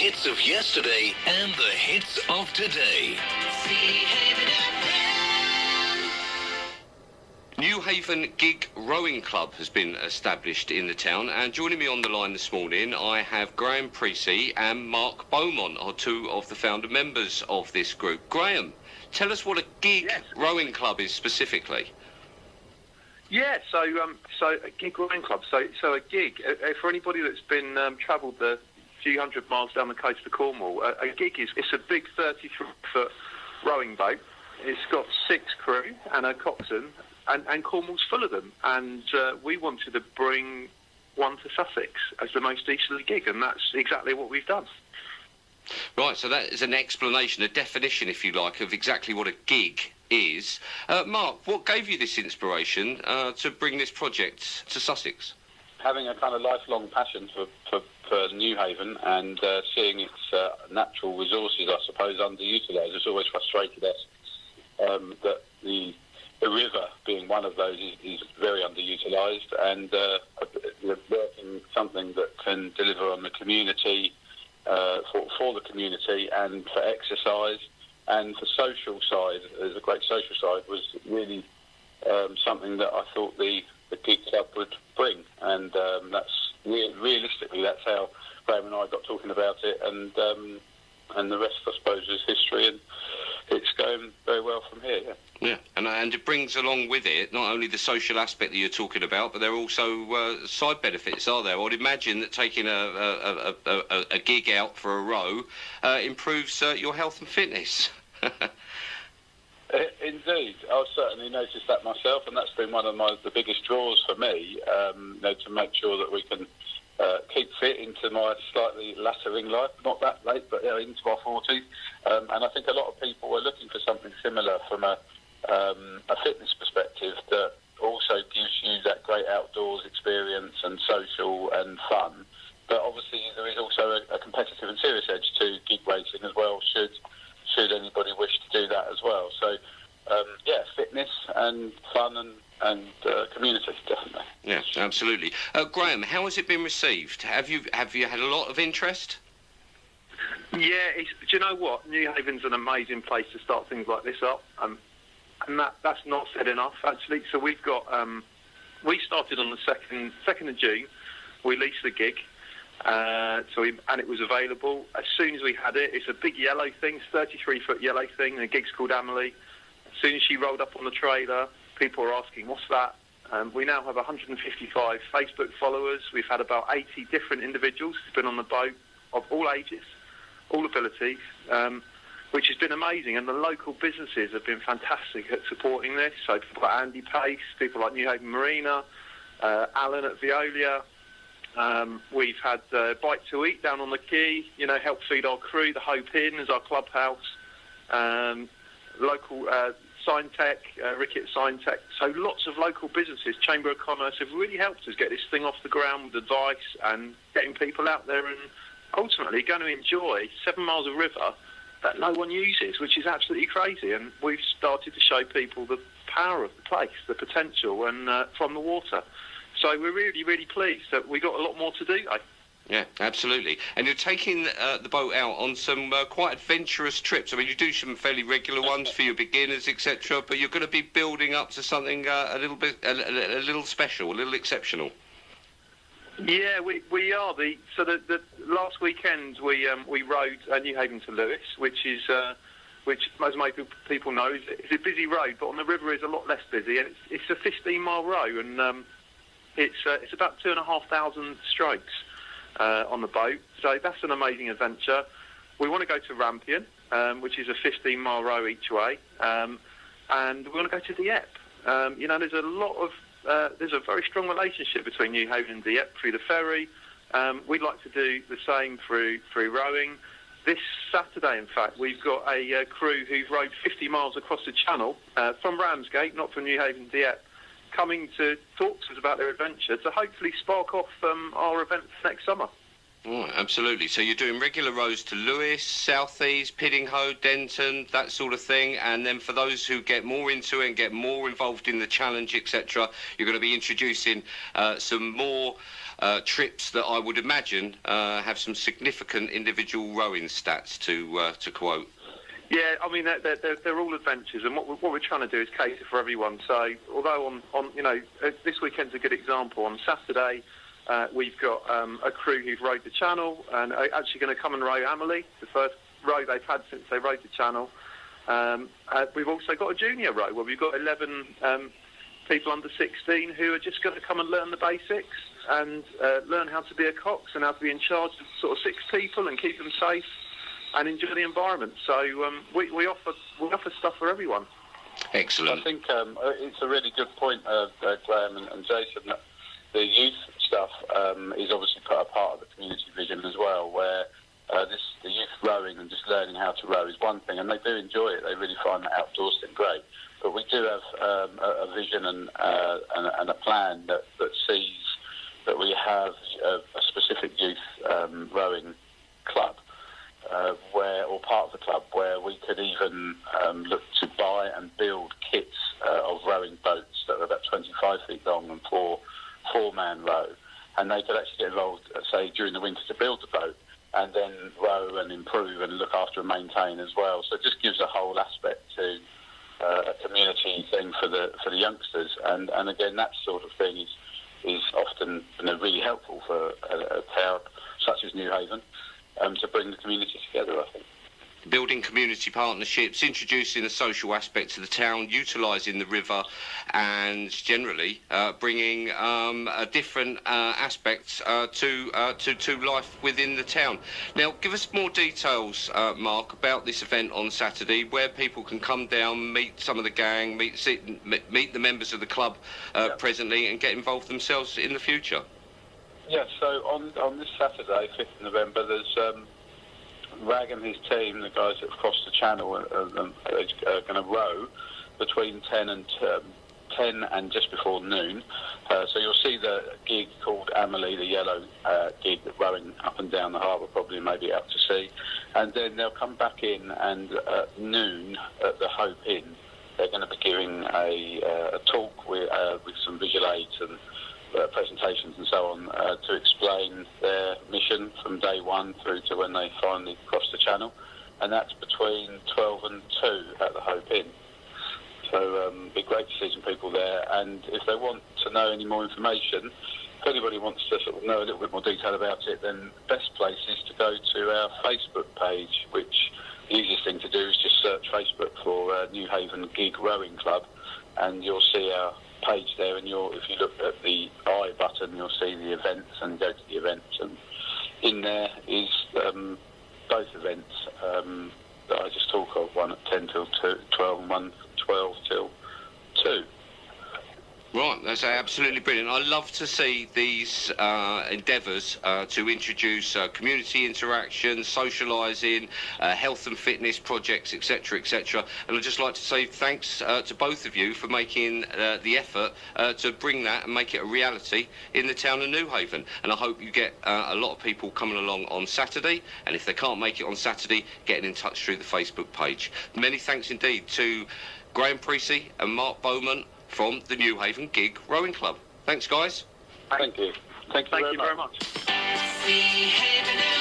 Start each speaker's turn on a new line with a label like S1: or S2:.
S1: hits of yesterday and the hits of today. Seahaven FM.
S2: Newhaven Gig Rowing Club has been established in the town, and joining me on the line this morning I have Graham Precey and Mark Beaumont, are two of the founder members of this group. Graham, tell us what a gig rowing club is specifically.
S3: Yeah, so a gig rowing club. So a gig, for anybody that's been travelled the few hundred miles down the coast of Cornwall, a gig it's a big 33-foot rowing boat. It's got 6 crew and a coxswain, and Cornwall's full of them. And we wanted to bring one to Sussex as the most easterly gig, and that's exactly what we've done.
S2: Right, so that is an explanation, a definition, if you like, of exactly what a gig is. Mark, what gave you this inspiration to bring this project to Sussex?
S4: Having a kind of lifelong passion for Newhaven and seeing its natural resources, I suppose, underutilised. It's always frustrated us that the river, being one of those, is very underutilised, and working something that can deliver on the community, for the community and for exercise and for social side, as a great social side, was really something that I thought the gig club would bring, and that's realistically that's how Graham and I got talking about it, and the rest, I suppose, is history, and it's going very well from here.
S2: Yeah, and it brings along with it not only the social aspect that you're talking about, but there are also side benefits, are there? I would imagine that taking a gig out for a row improves your health and fitness.
S4: Indeed, I've certainly noticed that myself, and that's been one of the biggest draws for me, to make sure that we can keep fit into my slightly lattering life, not that late, but into my 40s. And I think a lot of people are looking for something similar from a fitness perspective that also gives you that great outdoors experience and social and fun. But obviously there is also a competitive and serious edge to gig racing as well, should anybody wish to do that as well. So, fitness and fun and community, definitely.
S2: Yeah, absolutely. Graham, how has it been received? Have you had a lot of interest?
S3: Yeah, do you know what? Newhaven's an amazing place to start things like this up, and that's not said enough, actually. So we've got, we started on the 2nd of June. We leased the gig, and it was available. As soon as we had it, it's a big yellow thing, 33-foot yellow thing, and the gig's called Amelie. As soon as she rolled up on the trailer, people were asking, what's that? We now have 155 Facebook followers. We've had about 80 different individuals who've been on the boat of all ages, all abilities, which has been amazing. And the local businesses have been fantastic at supporting this. So people like Andy Pace, people like Newhaven Marina, Alan at Veolia. We've had Bite to Eat down on the quay, help feed our crew. The Hope Inn is our clubhouse. Local Sign Tech, Rickett Sign Tech. So lots of local businesses, Chamber of Commerce, have really helped us get this thing off the ground with advice and getting people out there and ultimately going to enjoy 7 miles of river that no one uses, which is absolutely crazy. And we've started to show people the power of the place, the potential, and from the water. So we're really, really pleased that we got a lot more to do, though.
S2: Yeah, absolutely. And you're taking the boat out on some quite adventurous trips. I mean, you do some fairly regular ones for your beginners, etc., but you're going to be building up to something a little special, a little exceptional.
S3: Yeah, we are. The last weekend we rowed Newhaven to Lewis, which as most people know is a busy road, but on the river is a lot less busy, and it's a 15-mile row, and it's about 2,500 strokes on the boat. So that's an amazing adventure. We want to go to Rampion, which is a 15-mile row each way, and we want to go to Dieppe. There's a lot of there's a very strong relationship between Newhaven and Dieppe through the ferry. We'd like to do the same through rowing. This Saturday, in fact, we've got a crew who've rowed 50 miles across the channel from Ramsgate, not from Newhaven, Dieppe, coming to talk to us about their adventure to hopefully spark off our events next summer.
S2: Oh, absolutely. So you're doing regular rows to Lewis, Southeast, Piddinghoe, Denton, that sort of thing, and then for those who get more into it and get more involved in the challenge, etc., you're going to be introducing some more trips that I would imagine have some significant individual rowing stats to quote.
S3: Yeah, I mean they're all adventures, and what we're trying to do is cater for everyone. So although on this weekend's a good example. On Saturday, we've got a crew who've rowed the Channel and are actually going to come and row Amelie, the first row they've had since they rowed the Channel. We've also got a junior row where we've got 11 people under 16 who are just going to come and learn the basics and learn how to be a cox and how to be in charge of sort of 6 people and keep them safe and enjoy the environment. So we offer stuff for everyone.
S2: Excellent.
S4: I think it's a really good point, Graham and Jason, that the youth stuff is obviously a part of the community vision as well, where the youth rowing and just learning how to row is one thing, and they do enjoy it. They really find the outdoors thing great. But we do have a vision and a plan that sees that we have a specific youth rowing club, or part of the club, where we could even look to buy and build kits of rowing boats that are about 25 feet long and four-man row, and they could actually get involved, say, during the winter to build the boat and then row and improve and look after and maintain as well. So it just gives a whole aspect to a community thing for the youngsters, and again, that sort of thing is often really helpful for a town such as Newhaven to bring the community together, I think.
S2: Building community partnerships, introducing a social aspect to the town, utilising the river, and generally bringing a different aspects to life within the town. Now, give us more details, Mark, about this event on Saturday, where people can come down, meet some of the gang, meet the members of the club presently, and get involved themselves in the future.
S4: Yeah, so on this Saturday, 5th of November, there's Rag and his team, the guys that have crossed the Channel, are going to row between 10 and just before noon. So you'll see the gig called Amelie, the yellow gig, rowing up and down the harbour, probably maybe out to sea. And then they'll come back in, and at noon at the Hope Inn, they're going to be giving a talk with some visual aids and presentations and so on to explain their mission from day one through to when they finally cross the Channel, and that's between 12 and 2 at the Hope Inn. So it'd be great to see some people there, and if they want to know any more information, if anybody wants to sort of know a little bit more detail about it, then the best place is to go to our Facebook page, which the easiest thing to do is just search Facebook for Newhaven Gig Rowing Club, and you'll see our page there, and if you look at the I button, you'll see the events, and go to the events, and in there is both events that I just talk of, one at 10 till 12 and one 12 till 2.
S2: Right, that's absolutely brilliant. I love to see these endeavours to introduce community interaction, socialising, health and fitness projects, etc., etc. And I'd just like to say thanks to both of you for making the effort to bring that and make it a reality in the town of Newhaven. And I hope you get a lot of people coming along on Saturday. And if they can't make it on Saturday, getting in touch through the Facebook page. Many thanks indeed to Graham Precey and Mark Beaumont from the Newhaven Gig Rowing Club. Thanks, guys.
S4: Thank you. Thank you very much.
S1: Seahaven.